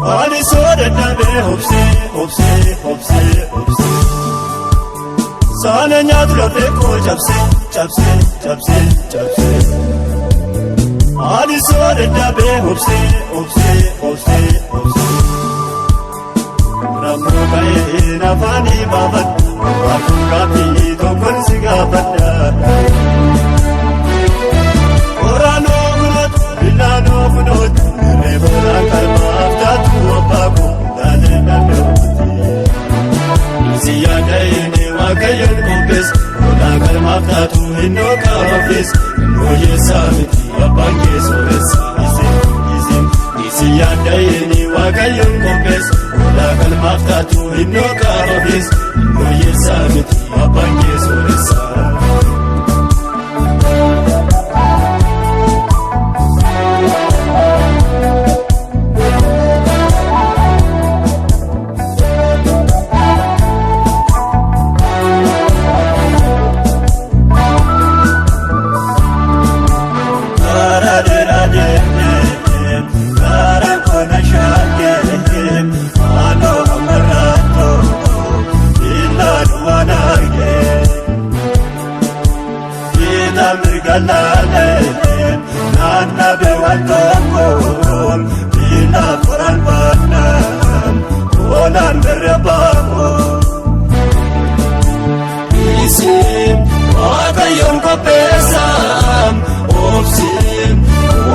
Ani soda nabe hopse Sana nyat labe ko chapse Ani soda nabe hopse Ramu bae na fani babat Aku rapi to kon siga banda Orano gunot bilano gunot Nebula kalmaaf tatu apaku dale naluti Ziyada ini wakayon kompes Ola kalmaaf tatu hinno kaafis Noye samiti apange soresa izin Ziyada ini wakayon kompes Ola kalmaaf tatu hinno kaafis Noye samiti apange soresa Nana be waltokol ina koran banam onan berabamo isim wakayon ko pesam opsim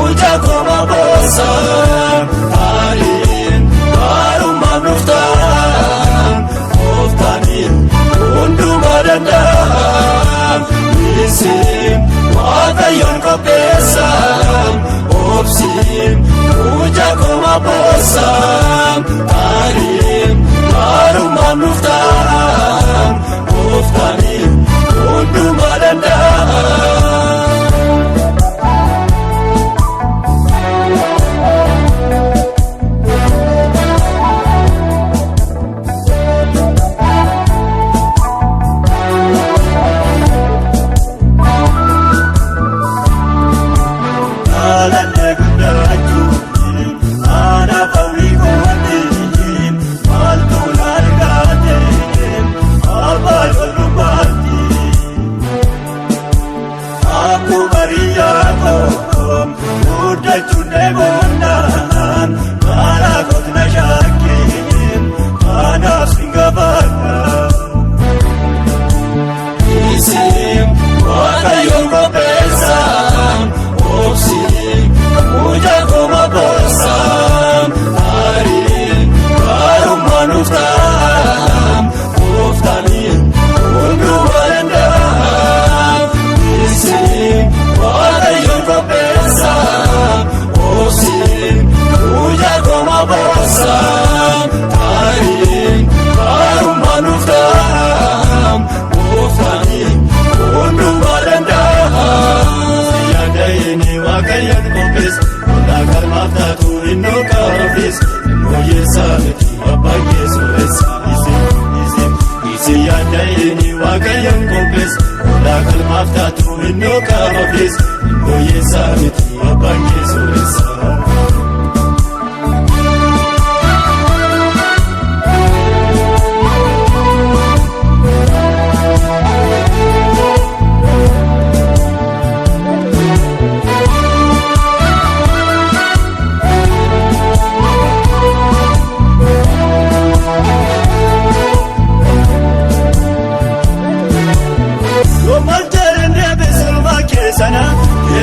uja koma bosam harin barum manuftan oftanin undu madandam isim wakayon ko pesam opsim uja koma bosam harin barum manuftan oftanin undu madandam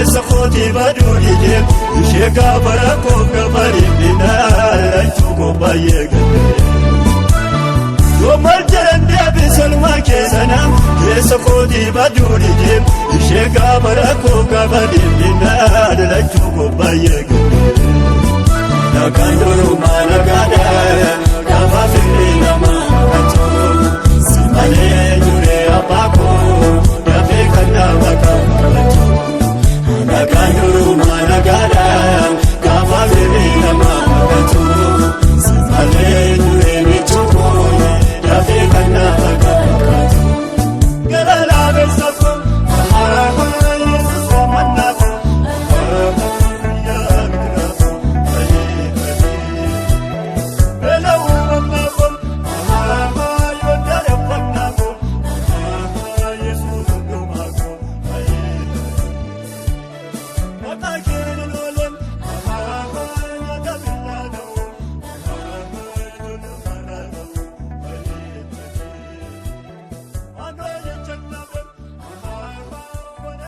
Essa kooti baduuni deem ishee gaafa rakkoof gaafa dhibbinaa tokko baay'ee gaddee. Yoomal jedhan deebii salmaa keessanaa keessa kooti baduuni deem ishee gaafa rakkoof gaafa dhibbinaa tokko baay'ee gaddee. Nagaan duruma.